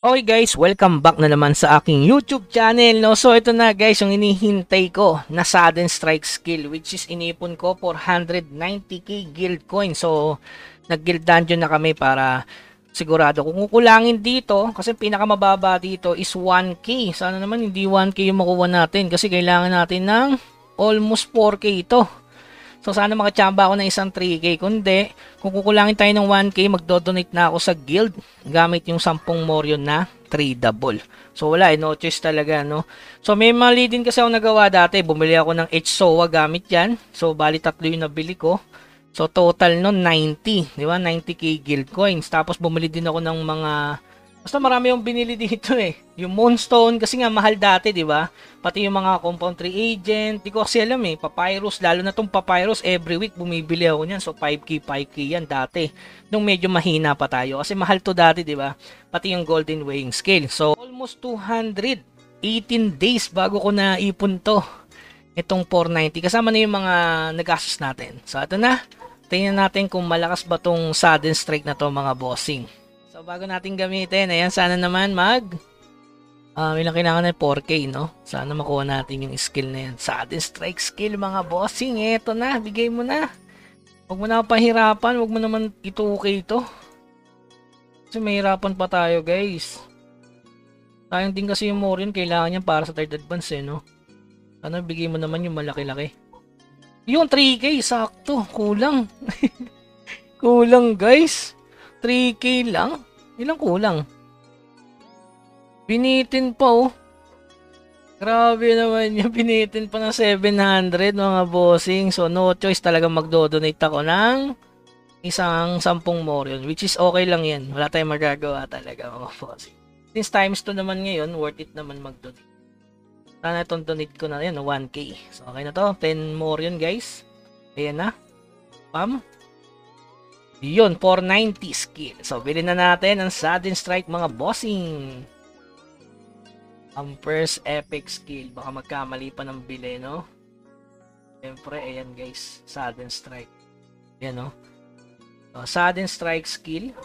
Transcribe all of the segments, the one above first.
Okay guys, welcome back na naman sa aking YouTube channel, no? So ito na guys, yung inihintay ko na sudden strike skill, which is inipon ko for 190k guild coin. So nag-guild dungeon na kami para sigurado kung kukulangin dito, kasi pinakamababa dito is 1k. Sana naman hindi 1k yung makuha natin, kasi kailangan natin ng almost 4k ito. So sana makachamba ako ng isang 3k. Kundi, kung kukulangin tayo ng 1k, magdodonate na ako sa guild gamit yung 10 Morion na tradable. So wala no choice talaga, no. So may mali din kasi ako nagawa dati. Bumili ako ng HSOA gamit yan. So bali tatlo yung nabili ko. So total no 90, di ba? 90k guild coins. Tapos bumili din ako ng mga basta marami yung binili dito eh. Yung Moonstone kasi nga mahal dati, di ba? Pati yung mga Compound 3 Agent, di ko kasi alam eh. Papyrus, lalo na tong Papyrus, every week bumibili ako niyan. So 5k yan dati. Nung medyo mahina pa tayo kasi mahal to dati, di ba? Pati yung Golden Weighing Scale. So almost 218 days bago ko naipon to. Itong 490 kasama na yung mga nagastos natin. So ito na. Tingnan natin kung malakas ba tong sudden strike na to, mga bossing. So bago natin gamitin, ayan, sana naman ilang kailangan na 4k, no? Sana makuha natin yung skill na yan. Sudden strike skill, mga bossing. Eto na, bigay mo na. Huwag mo na pahirapan, huwag mo naman ito-okay ito. Kasi mahirapan pa tayo, guys. Sayang din kasi yung Morion, kailangan niya para sa third advance, eh, no? Sana bigay mo naman yung malaki-laki. Yung 3k, sakto. Kulang. Kulang, guys. 3k lang? Ilang kulang? Binitin pa oh. Grabe naman yung binitin pa ng 700, mga bossing. So no choice talaga magdo-donate ako ng isang 10 Morion, which is okay lang yan. Wala tayong magagawa talaga, mga bossing. Since times 2 naman ngayon, worth it naman mag-donate. Sana itong donate ko na yan, 1k. So okay na to, 10 Morion guys. Ayan na. Pam. Yun, 490 skill. So, bilhin na natin ang sudden strike, mga bossing. Ang first epic skill. Baka magkamali pa ng bili, no? Siyempre, ayan guys. Sudden strike. Ayan, no? So, sudden strike skill.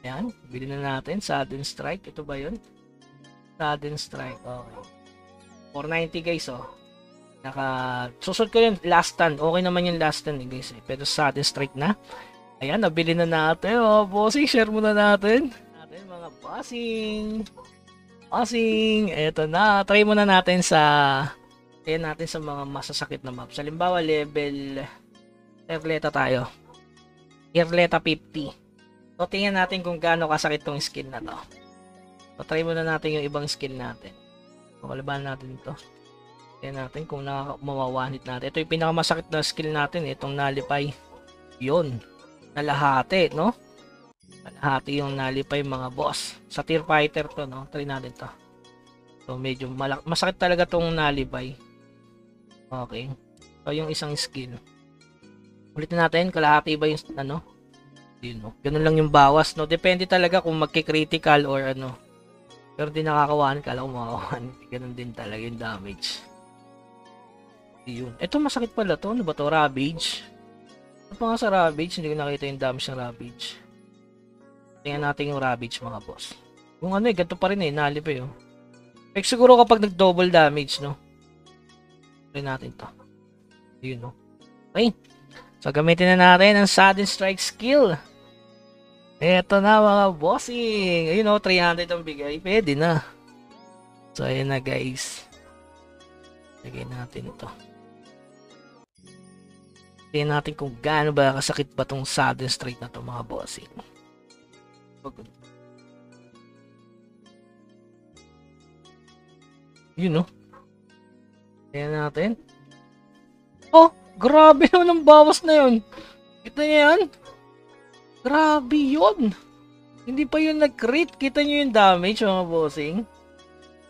Ayan. Bilhin na natin. Sudden strike. Ito ba yun? Sudden strike. Okay. 490 guys, oh. Susod ko yung last stand. Okay naman yung last stand, guys. Pero sudden strike na. Ayan, nabili na natin. Oh, bossing, share muna natin. Mga bossing. Bossing. Eto na. Try muna natin sa mga masasakit na maps. Halimbawa, level Irleta tayo. Irleta 50. So, tingnan natin kung gaano kasakit tong skill na to. So, try muna natin yung ibang skill natin. So, kalabanan natin ito. Tingnan natin kung mawawanit natin. Ito yung pinakamasakit na skill natin. Itong nalipay. Yun. Nalahati, no? Nalahati yung nalipay, mga boss. Sa tier fighter to, no? Try natin to. So, medyo masakit talaga tong nalipay. Okay. So, yung isang skill. Ulitin natin. Kalahati ba yung, ano? Yun, no? Ganun lang yung bawas, no? Depende talaga kung magki-critical or ano. Pero di nakakawahan. Kala ko makakawahan. Ganun din talaga yung damage. Yun. Ito masakit pala to. Ano ba to? Ravage. Ano pa nga sa Ravage? Hindi ko nakita yung damage ng Ravage. Tingnan natin yung Ravage, mga boss. Kung ano eh, ganito pa rin eh. Nalip eh. Oh. Like, siguro kapag nag-double damage, no? Try natin to. Yun, no? Okay. So, gamitin na natin ang sudden strike skill. Eto na, mga bossing. Ayun, no? 300 ang bigay. Pwede na. So, ayun na, guys. Lagay natin ito. Tingnan natin kung gaano ba kasakit ba tong sudden strike na to, mga bossing. Yun, no? Tingnan natin. Oh, grabe naman ang bawas na yun. Kita niyo yan? Grabe yun. Hindi pa yun nag-crit. Kita niyo yung damage, mga bossing.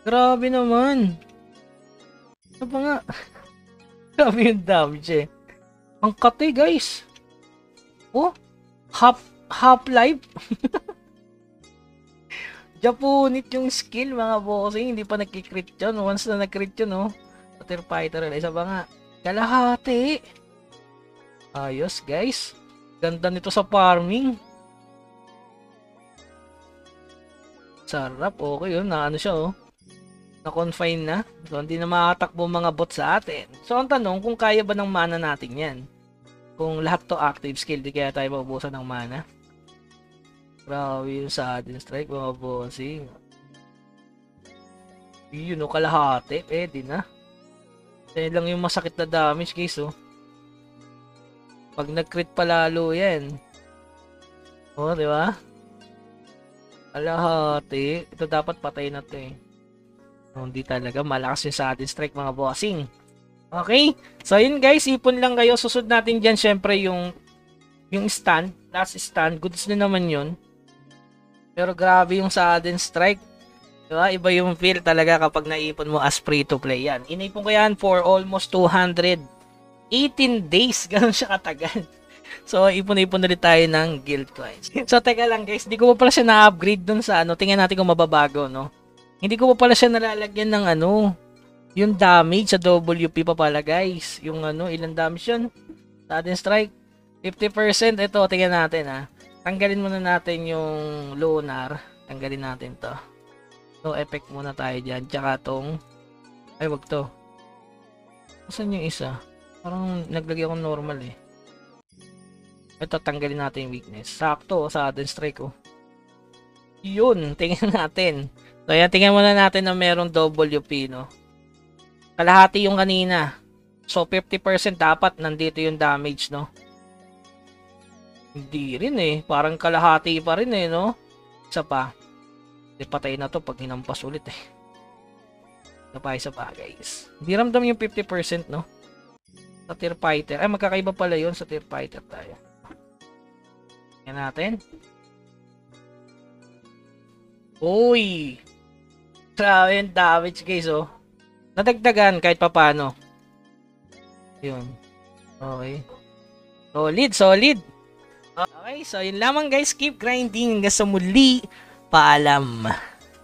Grabe naman. Ano pa nga? Grabe yung damage eh. Ang kate, guys. Oh, half-life. Japunit yung skill, mga bossing. Hindi pa nag-crit yun. Once na nag-crit yun, oh. Sa tier fighter. Isa ba nga? Kalahati. Ayos, guys. Ganda nito sa farming. Sarap, okay yun. Na ano siya, oh. Na-confine na. So, hindi na makatakbo mga bot sa atin. So, ang tanong, kung kaya ba ng mana natin yan? Kung lahat to active skill, di kaya tayo maubusan ng mana. Grabe yung sudden strike, mga bossing. Yun, oh, kalahati. Pwede na. Yan lang yung masakit na damage, guys, oh. Pag nag-crit pa lalo yan. Oh, di ba? Kalahati. Ito dapat patay na to, eh. Oh, hindi talaga. Malakas yung sudden strike, mga bossing. Okay? So, yun guys. Ipon lang kayo. Susud natin dyan, syempre, yung stand. Last stand. Goods na naman yun. Pero grabe yung sudden strike. Diba? Iba yung feel talaga kapag naipon mo as free to play yan. Inipon ko yan for almost 218 days. Ganun siya katagal. So, ipon-ipon ulit tayo ng guild coins. So, teka lang guys. Hindi ko pa pala siya na-upgrade dun sa ano. Tingnan natin kung mababago, no? Hindi ko pa pala siya nalalagyan ng ano. Yung damage sa WP pa pala, guys. Yung ano, ilang damage yun? Sudden strike. 50%. Ito, tingnan natin, ha. Tanggalin muna natin yung lunar. Tanggalin natin to. So, effect muna tayo dyan. Tsaka tong... Ay, wag to. Saan yung isa? Parang naglagay ako normal, eh. Ito, tanggalin natin yung weakness. Sakto, sudden strike, oh. Yun, tingnan natin. So, yan, tingnan muna natin na merong WP, no? Kalahati yung kanina. So, 50% dapat nandito yung damage, no? Hindi rin, eh. Parang kalahati pa rin, eh, no? Isa pa. Hindi, patay na to pag hinampas ulit, eh. Isa pa, guys. Hindi ramdam yung 50%, no? Sa tier fighter. Ay, magkakaiba pala yun sa tier fighter tayo. Tingnan natin. Uy! Grabe yung damage, guys, oh. Nadagdagan kahit papano. Yun. Okay. Solid. Okay, so yun lamang, guys. Keep grinding hanggang sa muli. Paalam.